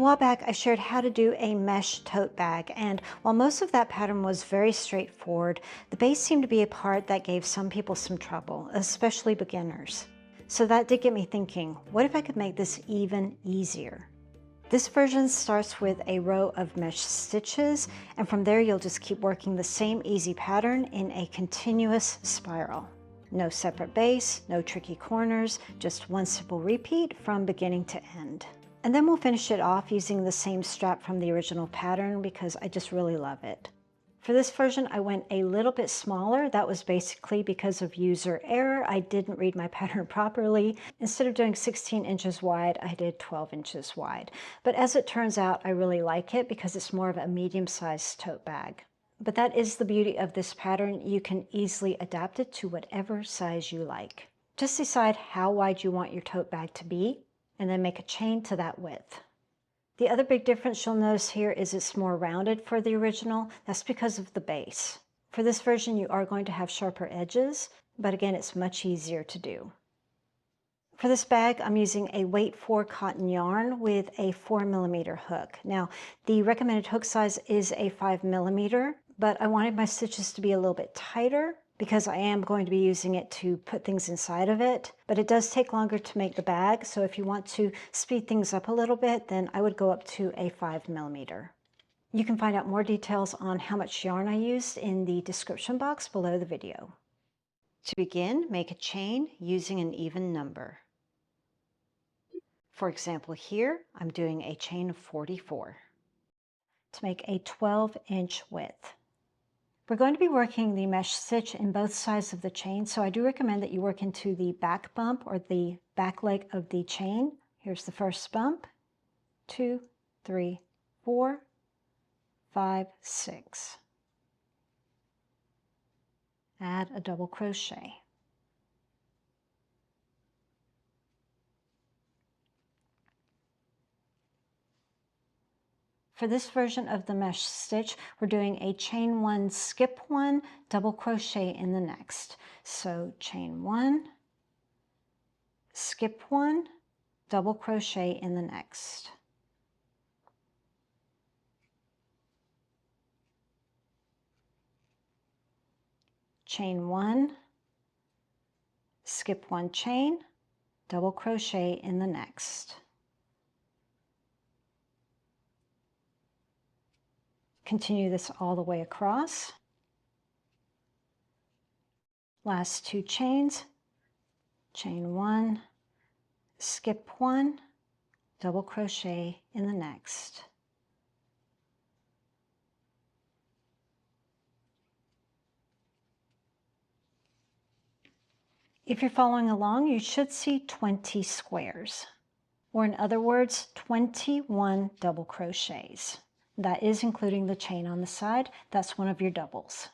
while back, I shared how to do a mesh tote bag, and while most of that pattern was very straightforward, the base seemed to be a part that gave some people some trouble, especially beginners. So that did get me thinking, what if I could make this even easier? This version starts with a row of mesh stitches, and from there you'll just keep working the same easy pattern in a continuous spiral. No separate base, no tricky corners, just one simple repeat from beginning to end. And then we'll finish it off using the same strap from the original pattern because I just really love it. For this version, I went a little bit smaller. That was basically because of user error. I didn't read my pattern properly. Instead of doing 16 inches wide, I did 12 inches wide. But as it turns out, I really like it because it's more of a medium-sized tote bag. But that is the beauty of this pattern. You can easily adapt it to whatever size you like. Just decide how wide you want your tote bag to be, and then make a chain to that width. The other big difference you'll notice here is it's more rounded for the original. That's because of the base. For this version, you are going to have sharper edges, but again, it's much easier to do. For this bag, I'm using a weight 4 cotton yarn with a 4mm hook. Now, the recommended hook size is a 5mm, but I wanted my stitches to be a little bit tighter because I am going to be using it to put things inside of it, but it does take longer to make the bag, so if you want to speed things up a little bit, then I would go up to a 5mm. You can find out more details on how much yarn I used in the description box below the video. To begin, make a chain using an even number. For example here, I'm doing a chain of 44 to make a 12-inch width. We're going to be working the mesh stitch in both sides of the chain, so I do recommend that you work into the back bump or the back leg of the chain. Here's the first bump, 2, 3, 4, 5, 6. Add a double crochet. For this version of the mesh stitch, we're doing a chain 1, skip 1, double crochet in the next. So chain 1, skip 1, double crochet in the next. Chain 1, skip 1 chain, double crochet in the next. Continue this all the way across. Last 2 chains, chain 1, skip 1, double crochet in the next. If you're following along, you should see 20 squares, or in other words, 21 double crochets. That is including the chain on the side. That's one of your doubles.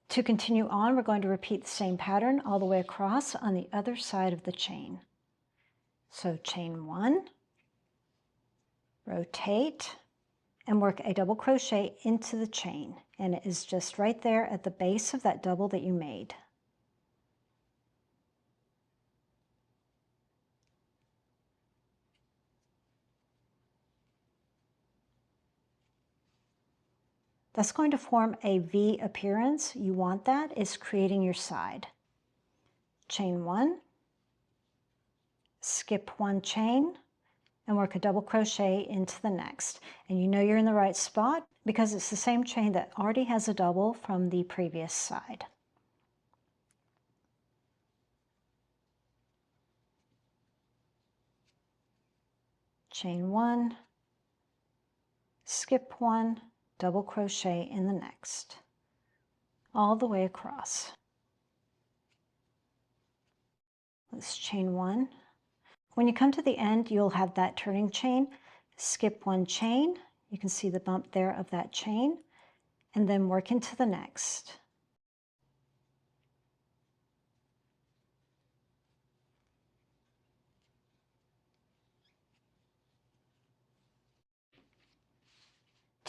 To continue on, we're going to repeat the same pattern all the way across on the other side of the chain. So chain 1, rotate, and work a double crochet into the chain. And it is just right there at the base of that double that you made. That's going to form a V appearance. You want that. It's creating your side. Chain 1, skip 1 chain, and work a double crochet into the next. And you know you're in the right spot because it's the same chain that already has a double from the previous side. Chain 1, skip 1, double crochet in the next, all the way across. Let's chain 1. When you come to the end, you'll have that turning chain. Skip 1 chain. You can see the bump there of that chain, and then work into the next.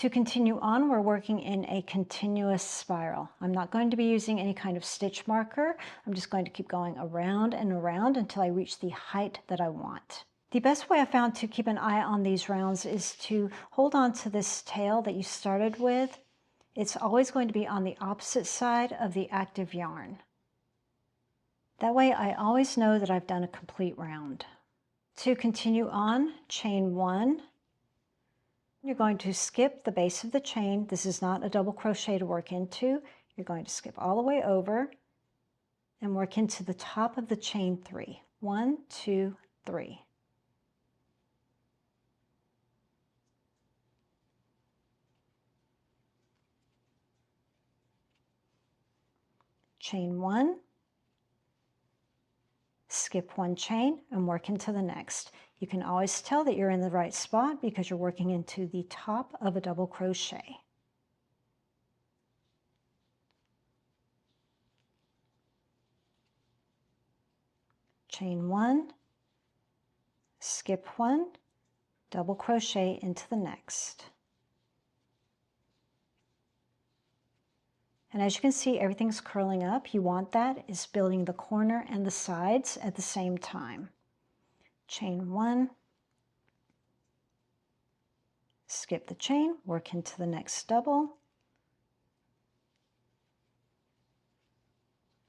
To continue on, we're working in a continuous spiral. I'm not going to be using any kind of stitch marker. I'm just going to keep going around and around until I reach the height that I want. The best way I found to keep an eye on these rounds is to hold on to this tail that you started with. It's always going to be on the opposite side of the active yarn. That way I always know that I've done a complete round. To continue on, chain 1. You're going to skip the base of the chain. This is not a double crochet to work into. You're going to skip all the way over and work into the top of the chain 3. 1, 2, 3. Chain 1, skip 1 chain and work into the next. You can always tell that you're in the right spot because you're working into the top of a double crochet. Chain 1, skip 1, double crochet into the next. And as you can see, everything's curling up. You want that is building the corner and the sides at the same time. Chain 1, skip the chain, work into the next double,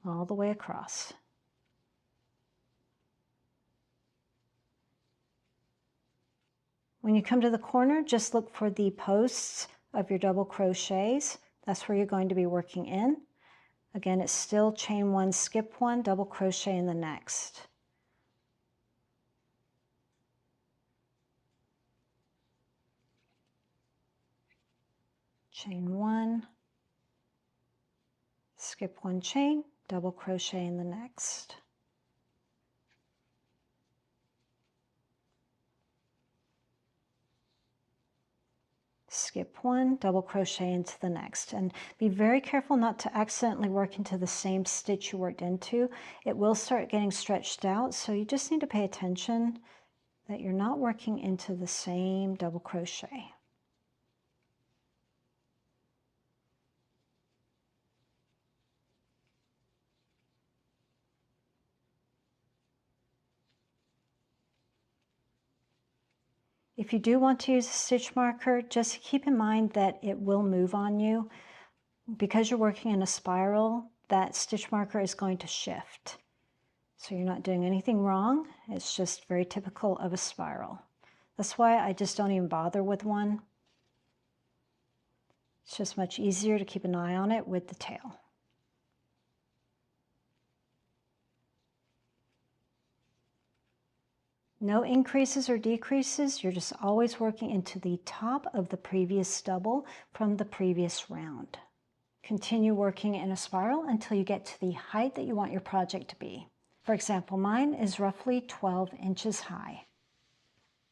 all the way across. When you come to the corner, just look for the posts of your double crochets. That's where you're going to be working in. Again, it's still chain 1, skip 1, double crochet in the next. Chain 1, skip 1 chain, double crochet in the next. Skip 1, double crochet into the next, and be very careful not to accidentally work into the same stitch you worked into. It will start getting stretched out, so you just need to pay attention that you're not working into the same double crochet. If you do want to use a stitch marker, just keep in mind that it will move on you. Because you're working in a spiral, that stitch marker is going to shift. So you're not doing anything wrong. It's just very typical of a spiral. That's why I just don't even bother with one. It's just much easier to keep an eye on it with the tail. No increases or decreases. You're just always working into the top of the previous double from the previous round. Continue working in a spiral until you get to the height that you want your project to be. For example, mine is roughly 12 inches high.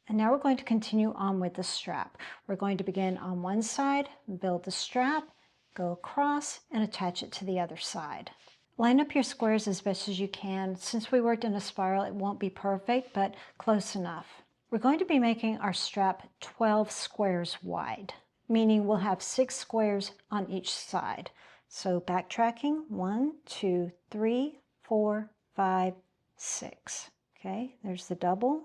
And now we're going to continue on with the strap. We're going to begin on one side, build the strap, go across, and attach it to the other side. Line up your squares as best as you can. Since we worked in a spiral, it won't be perfect, but close enough. We're going to be making our strap 12 squares wide, meaning we'll have 6 squares on each side. So backtracking, 1, 2, 3, 4, 5, 6. Okay, there's the double.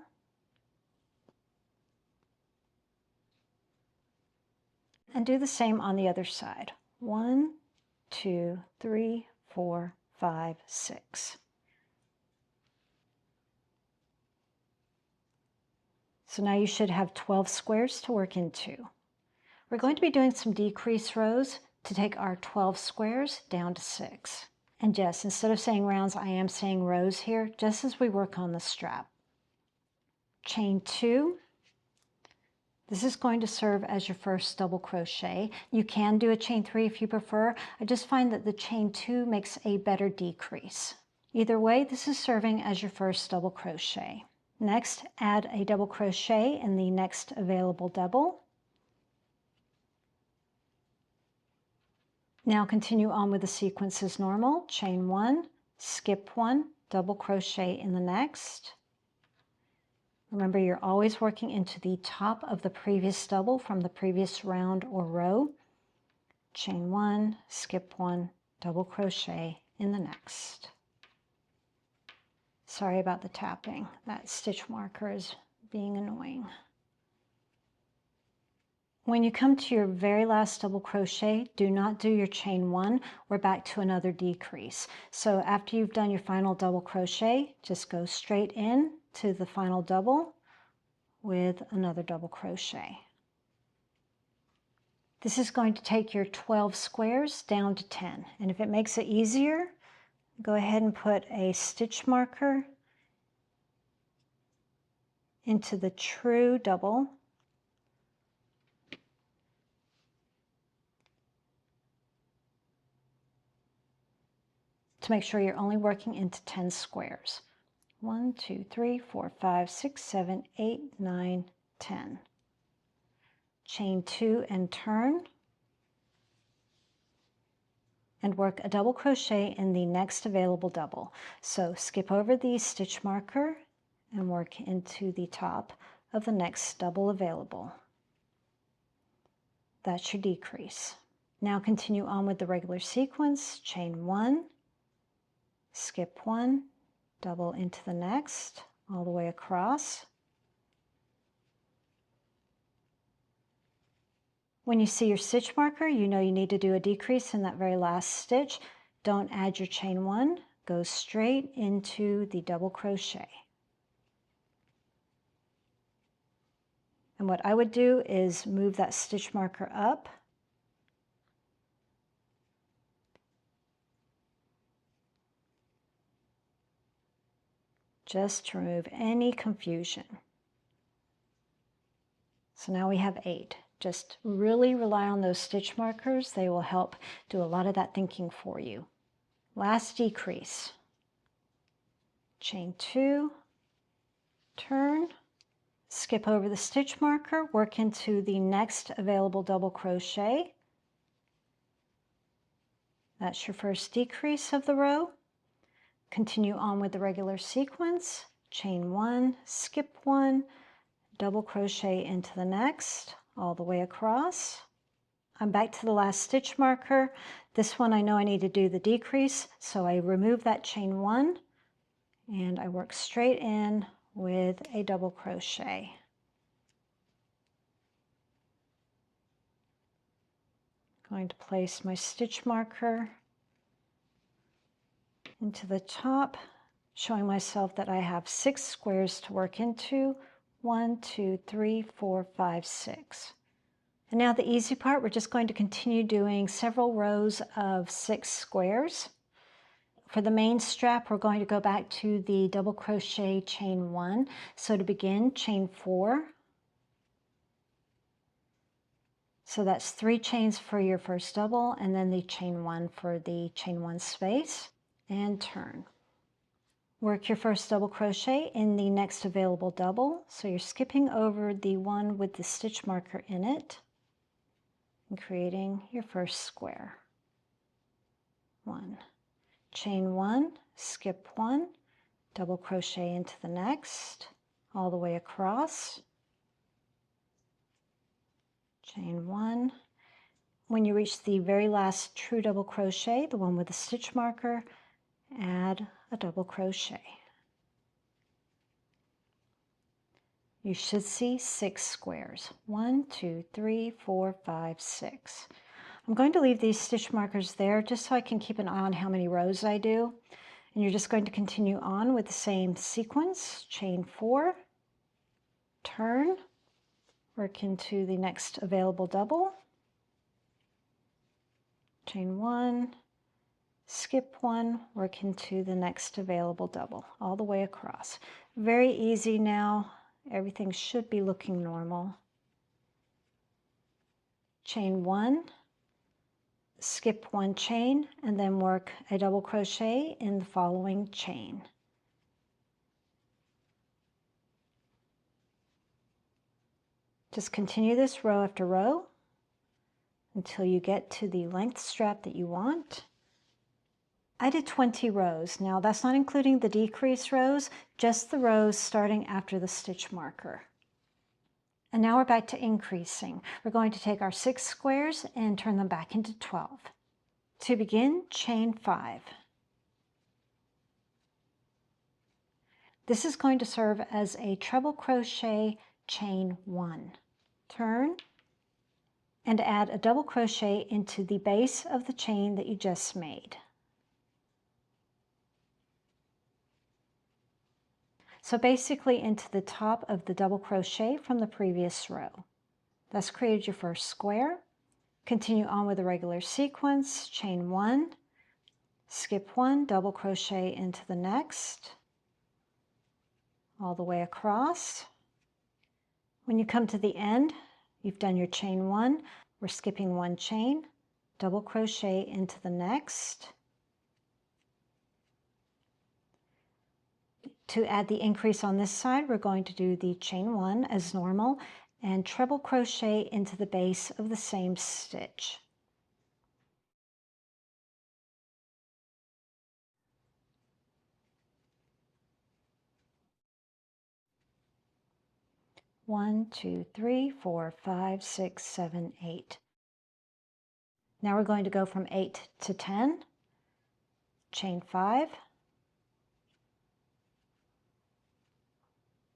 And do the same on the other side. 1, 2, 3, 4, 5, 6. So now you should have 12 squares to work into. We're going to be doing some decrease rows to take our 12 squares down to 6. And yes, instead of saying rounds, I am saying rows here, just as we work on the strap. Chain 2. This is going to serve as your first double crochet. You can do a chain 3 if you prefer. I just find that the chain 2 makes a better decrease. Either way, this is serving as your first double crochet. Next, add a double crochet in the next available double. Now continue on with the sequence as normal. Chain 1, skip 1, double crochet in the next. Remember, you're always working into the top of the previous double from the previous round or row. Chain 1, skip 1, double crochet in the next. Sorry about the tapping. That stitch marker is being annoying. When you come to your very last double crochet, do not do your chain one. We're back to another decrease. So after you've done your final double crochet, just go straight in to the final double with another double crochet. This is going to take your 12 squares down to 10. And if it makes it easier, go ahead and put a stitch marker into the true double. To make sure you're only working into 10 squares. 1, 2, 3, 4, 5, 6, 7, 8, 9, 10. Chain 2 and turn. And work a double crochet in the next available double. So skip over the stitch marker and work into the top of the next double available. That's your decrease. Now continue on with the regular sequence. Chain 1, skip 1, double into the next, all the way across. When you see your stitch marker, you know you need to do a decrease in that very last stitch. Don't add your chain 1, go straight into the double crochet. And what I would do is move that stitch marker up. Just to remove any confusion. So now we have 8. Just really rely on those stitch markers. They will help do a lot of that thinking for you. Last decrease. Chain 2, turn, skip over the stitch marker, work into the next available double crochet. That's your first decrease of the row. Continue on with the regular sequence. Chain 1, skip 1, double crochet into the next, all the way across. I'm back to the last stitch marker. This one I know I need to do the decrease, so I remove that chain 1 and I work straight in with a double crochet. Going to place my stitch marker into the top, showing myself that I have 6 squares to work into. 1, 2, 3, 4, 5, 6. And now the easy part, we're just going to continue doing several rows of 6 squares. For the main strap, we're going to go back to the double crochet chain 1. So to begin, chain 4. So that's 3 chains for your first double, and then the chain 1 for the chain 1 space, and turn. Work your first double crochet in the next available double. So you're skipping over the one with the stitch marker in it and creating your first square. 1. Chain 1, skip 1, double crochet into the next, all the way across. Chain 1. When you reach the very last true double crochet, the one with the stitch marker, add a double crochet. You should see 6 squares. 1, 2, 3, 4, 5, 6. I'm going to leave these stitch markers there just so I can keep an eye on how many rows I do. And you're just going to continue on with the same sequence. Chain 4, turn, work into the next available double. Chain 1, skip 1, work into the next available double, all the way across. Very easy now. Everything should be looking normal. Chain 1, skip 1 chain, and then work a double crochet in the following chain. Just continue this row after row until you get to the length strap that you want. I did 20 rows. Now that's not including the decrease rows, just the rows starting after the stitch marker. And now we're back to increasing. We're going to take our 6 squares and turn them back into 12. To begin, chain 5. This is going to serve as a treble crochet chain 1. Turn and add a double crochet into the base of the chain that you just made. So basically into the top of the double crochet from the previous row. That's created your first square. Continue on with the regular sequence, chain 1, skip 1, double crochet into the next, all the way across. When you come to the end, you've done your chain 1, we're skipping 1 chain, double crochet into the next. To add the increase on this side, we're going to do the chain 1 as normal and treble crochet into the base of the same stitch. One, two, three, 4, 5, 6, 7, 8. Now we're going to go from 8 to 10, chain 5,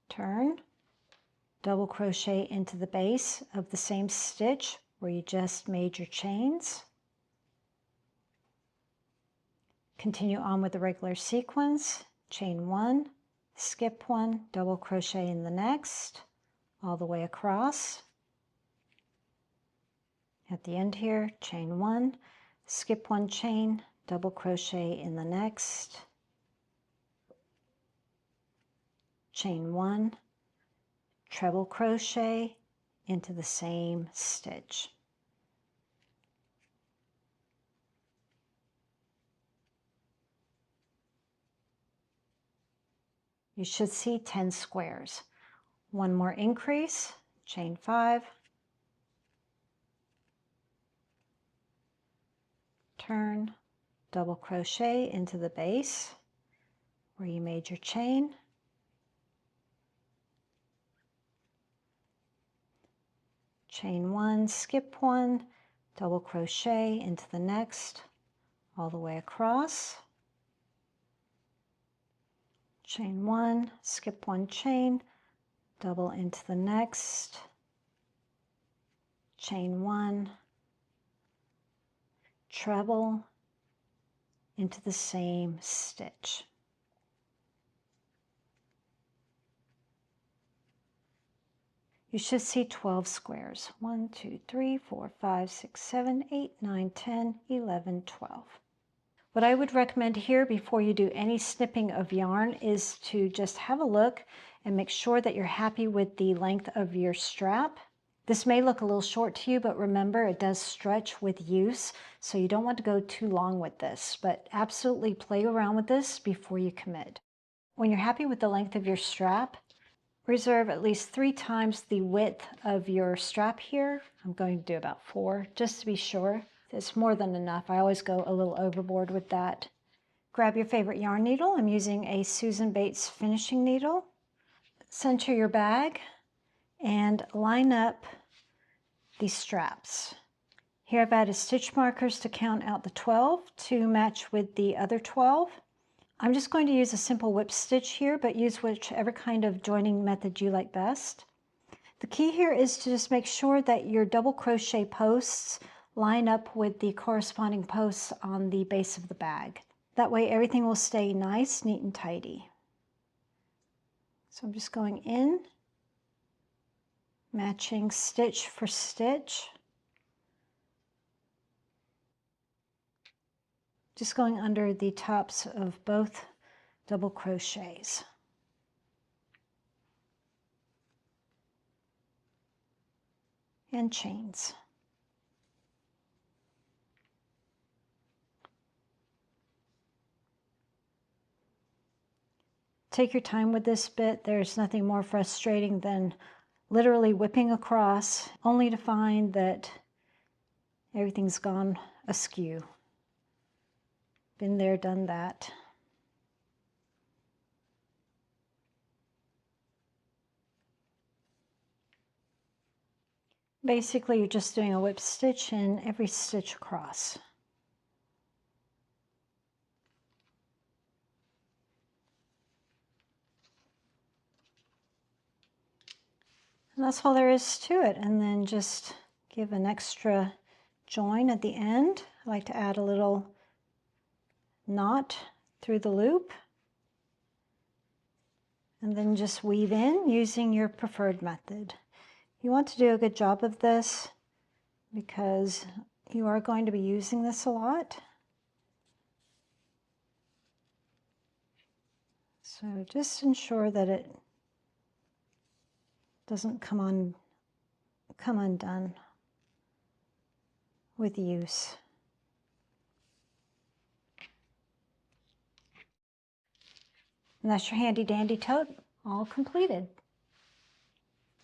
turn, double crochet into the base of the same stitch where you just made your chains. Continue on with the regular sequence, chain 1, skip 1, double crochet in the next, all the way across. At the end here, chain 1, skip 1 chain, double crochet in the next, chain 1, treble crochet into the same stitch. You should see 10 squares. One more increase, chain 5, turn, double crochet into the base where you made your chain, chain 1, skip 1, double crochet into the next, all the way across, chain 1, skip 1 chain, double into the next, chain 1, treble into the same stitch. You should see 12 squares. 1, 2, 3, 4, 5, 6, 7, 8, 9, 10, 11, 12. What I would recommend here before you do any snipping of yarn is to just have a look and make sure that you're happy with the length of your strap. This may look a little short to you, but remember it does stretch with use, so you don't want to go too long with this, but absolutely play around with this before you commit. When you're happy with the length of your strap, reserve at least 3 times the width of your strap here. I'm going to do about 4 just to be sure. It's more than enough. I always go a little overboard with that. Grab your favorite yarn needle. I'm using a Susan Bates finishing needle. Center your bag and line up these straps. Here I've added stitch markers to count out the 12 to match with the other 12. I'm just going to use a simple whip stitch here, but use whichever kind of joining method you like best. The key here is to just make sure that your double crochet posts line up with the corresponding posts on the base of the bag. That way everything will stay nice, neat, and tidy. So I'm just going in, matching stitch for stitch. Just going under the tops of both double crochets. And chains. Take your time with this bit. There's nothing more frustrating than literally whipping across only to find that everything's gone askew. Been there, done that. Basically, you're just doing a whip stitch in every stitch across. And that's all there is to it. And then just give an extra join at the end. I like to add a little knot through the loop. And then just weave in using your preferred method. You want to do a good job of this because you are going to be using this a lot. So just ensure that it doesn't come undone with use. And that's your handy dandy tote all completed.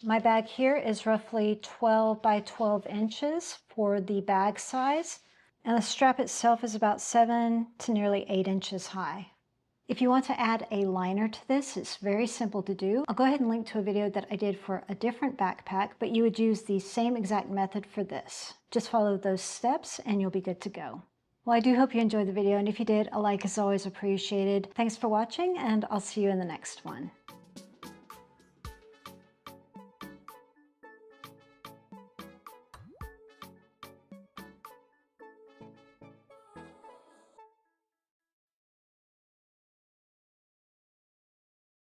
My bag here is roughly 12 by 12 inches for the bag size, and the strap itself is about 7 to nearly 8 inches high. If you want to add a liner to this, it's very simple to do. I'll go ahead and link to a video that I did for a different backpack, but you would use the same exact method for this. Just follow those steps and you'll be good to go. Well, I do hope you enjoyed the video, and if you did, a like is always appreciated. Thanks for watching, and I'll see you in the next one.